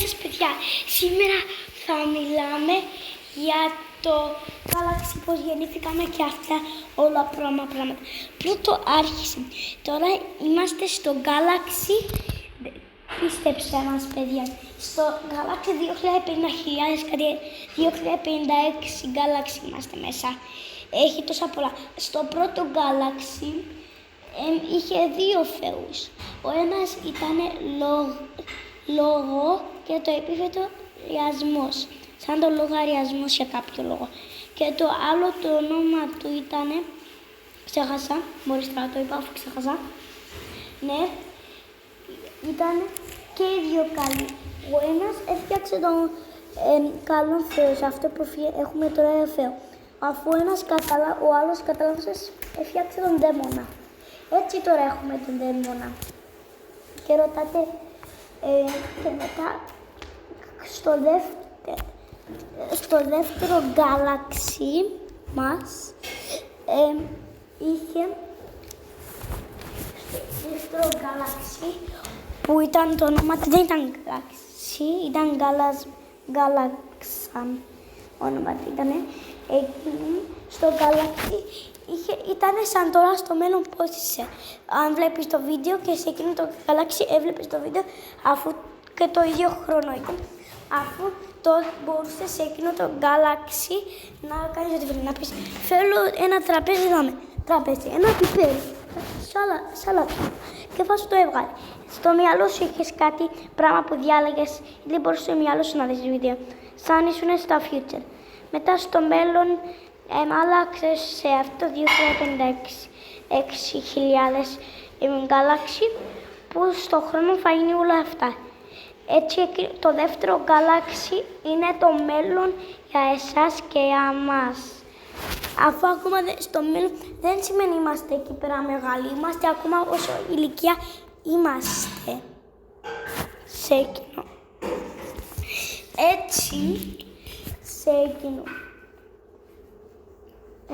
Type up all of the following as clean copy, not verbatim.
σας παιδιά, σήμερα θα μιλάμε για το Galaxy, πώς γεννήθηκαμε και αυτά όλα πράγματα. Πρώτο άρχισε, τώρα είμαστε στο Galaxy, πίστεψτε μας παιδιά, στο Galaxy 2050.000, κάτι 2056 Galaxy είμαστε μέσα. Έχει τόσα πολλά. Στο πρώτο Galaxy είχε δύο θεούς. Ο ένας ήταν λόγο και το επίθετο λογαριασμός, σαν το λογαριασμός για κάποιο λόγο. Και το άλλο το όνομα του ήταν, ξέχασα, μόλις τώρα το είπα αφού ξέχασα. Ναι, ήταν και οι δύο καλοί. Ο ένας έφτιαξε τον καλό θεό, σε αυτό που έχουμε τώρα θεό. Αφού ο άλλος κατάλαβε, έφτιαξε τον δαίμονα. Έτσι τώρα έχουμε τον δαίμονα. Και ρωτάτε, και μετά στο δεύτερο Galaxy μας είχε στο δεύτερο Galaxy που ήταν το όνομα του, δεν ήταν Galaxy, ήταν Galaxan όνομα του ήτανε. Εκείνη στο Galaxy ήταν σαν τώρα στο μέλλον πώς είσαι. Αν βλέπεις το βίντεο και σε εκείνο το Galaxy έβλεπες το βίντεο αφού και το ίδιο χρόνο ήταν. Αφού μπορούσες σε εκείνο το Galaxy να κάνεις ό,τι θέλεις. Να πεις θέλω ένα τραπέζι, τραπέζι, ένα πιπέρι, σαλάτα. Και θα σου το έβγαλε. Στο μυαλό σου είχες κάτι πράγμα που διάλεγες ή δεν μπορούσες στο μυαλό σου να δεις βίντεο. Σαν ήσουν στα future. Μετά στο μέλλον άλλαξες σε αυτό 2056.000 Galaxy που στο χρόνο θα είναι όλα αυτά. Έτσι το δεύτερο Galaxy είναι το μέλλον για εσάς και για μας. Αφού ακόμα στο μέλλον δεν σημαίνει είμαστε εκεί πέρα μεγάλοι, είμαστε ακόμα όσο ηλικία είμαστε σε εκείνο.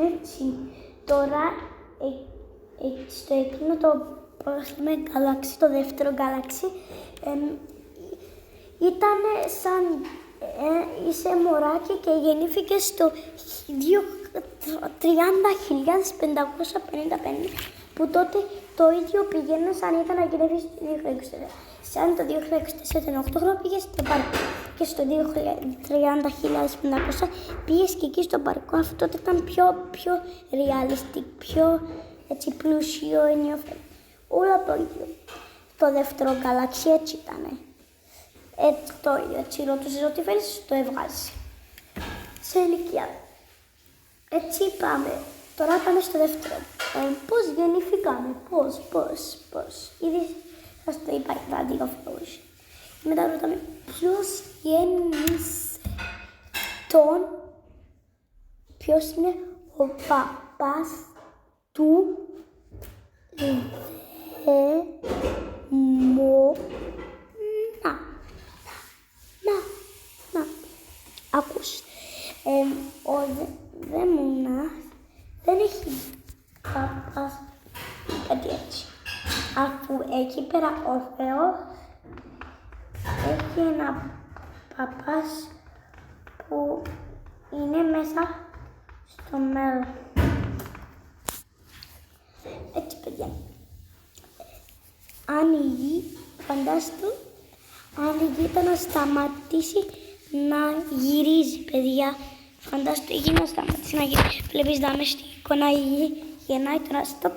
Έτσι, τώρα στο εκείνο το Galaxy, το δεύτερο Galaxy, ήταν σαν είσαι μωράκι και γεννήθηκε στο 30.555 που τότε το ίδιο πήγαινε σαν ήταν να γεννήθεις το 2024. Σαν το 2024 ήταν 8 χρόνια πήγες στο παρκό και στο 30.500 πήγες και εκεί στο παρκό. Αυτό τότε ήταν πιο realistic, πιο έτσι πλούσιο, ενδιαφέρον. Όλα το ίδιο. Το δεύτερο Galaxy έτσι ήτανε. Έτσι το ίδιο, έτσι ρωτούσες ό,τι θέλεις, το έβγαζε. Σε ηλικία. Έτσι πάμε. Τώρα πάμε στο δεύτερο. Πώς γεννηθήκαμε, πώς. Ήδη σας το είπα και τα δύο θεούς. Μετά ρωτάμε ποιος γέννησε ποιος είναι ο παπάς του ακούστε, ο δαίμονας δεν έχει παπάς κάτι έτσι. Αφού εκεί πέρα ο Θεός έχει ένα παπάς που είναι μέσα στο μέλλον. Έτσι παιδιά, αν η γη, φαντάστο, αν η γη ήταν να σταματήσει να γυρίζει, παιδιά. Φαντάστο η γη να σταματήσει να γυρίζει. Βλέπεις δάμε στην εικόνα η γη γεννάει τώρα stop.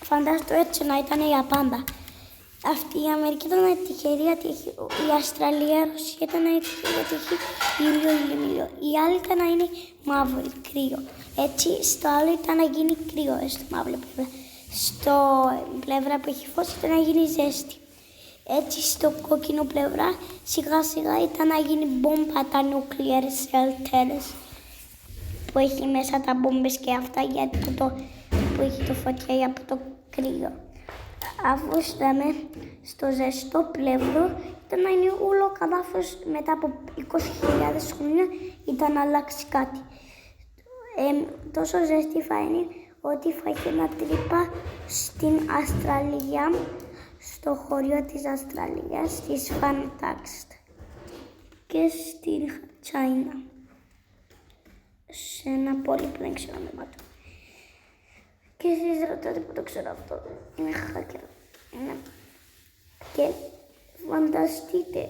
Φαντάστο έτσι να ήταν για πάντα. Αυτή η Αμερική ήταν τυχερή γιατί η Αυστραλία, η Ρωσία ήταν τυχερή γιατί έχει ήλιο. Η άλλη ήταν να είναι μαύρο, κρύο. Έτσι στο άλλο ήταν να γίνει κρύο, στο μαύρο πλευρά. Στο πλευρά που έχει φως ήταν να γίνει ζέστη. Έτσι στο κόκκινο πλευρά σιγά σιγά ήταν να γίνει μπόμπα τα nuclear shelters που έχει μέσα τα μπόμπες και αυτά γιατί που έχει το φωτιά από το κρύο. Αφού στάμε στο ζεστό πλευρό ήταν να είναι όλο κατάφος μετά από 20.000 χρόνια ήταν να αλλάξει κάτι. Τόσο ζεστή θα είναι ότι θα έχει ένα τρύπα στην Αυστραλία, στο χωριό της Αυστραλίας, της Φαντάξτ. και στην Τσάινα. Σε ένα πόλη που δεν ξέρω ονόματα. Και εσείς ρωτάτε που το ξέρω αυτό. Είναι hacker. Ναι. Και φανταστείτε,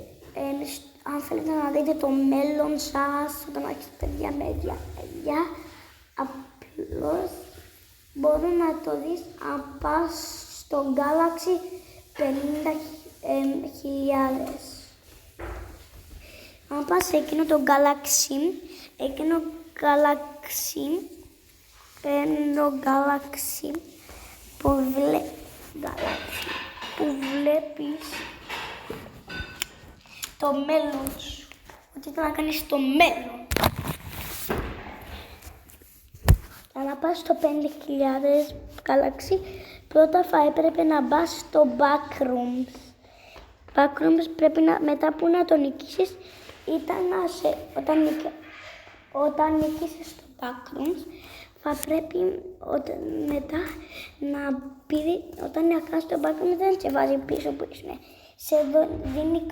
αν θέλετε να δείτε το μέλλον σας, όταν έχετε παιδιά με παιδιά, απλώς μπορεί να το δεις αν πας στο Galaxy 50.000. Αν πας σε εκείνο το Galaxy που βλέπεις το μέλλον σου, ότι θα να κάνεις στο μέλλον. Για να πας στο 5.000 Galaxy, πρώτα θα έπρεπε να πας στο Backrooms. Backrooms πρέπει μετά που να το νικήσεις, όταν νικήσεις στο Backrooms, θα πρέπει μετά να πει, όταν νικάς το Backrooms δεν σε βάζει πίσω που είσαι. Σε δίνει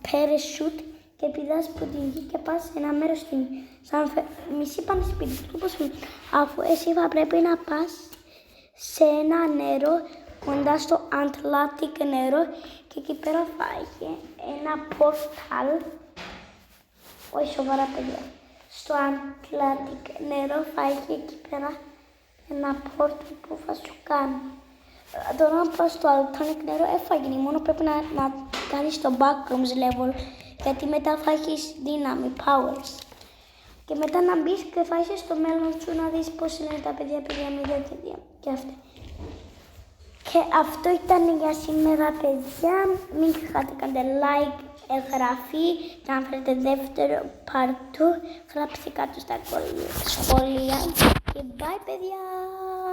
parachute και πηδάς από τη γη και πας σε ένα μέρος σαν μισή πάνω σπίτι του, αφού εσύ θα πρέπει να πας σε ένα νερό κοντά στο Atlantic νερό και εκεί πέρα θα έχει ένα portal, όχι σοβαρά παιδιά, στο Atlantic νερό θα έχει εκεί πέρα ένα portal που θα σου κάνει. Τώρα να πας στο Atlantic νερό έφαγε, μόνο πρέπει να κάνεις το Backrooms level, γιατί μετά θα έχεις δύναμη, powers. Και μετά να μπεις και θα είσαι στο μέλλον σου να δεις πώς είναι τα παιδιά, και αυτά. Και αυτό ήταν για σήμερα παιδιά, μην ξεχάσετε κάντε like, εγγραφή και αν θέλετε δεύτερο part 2 γράψτε κάτω στα σχόλια και bye παιδιά.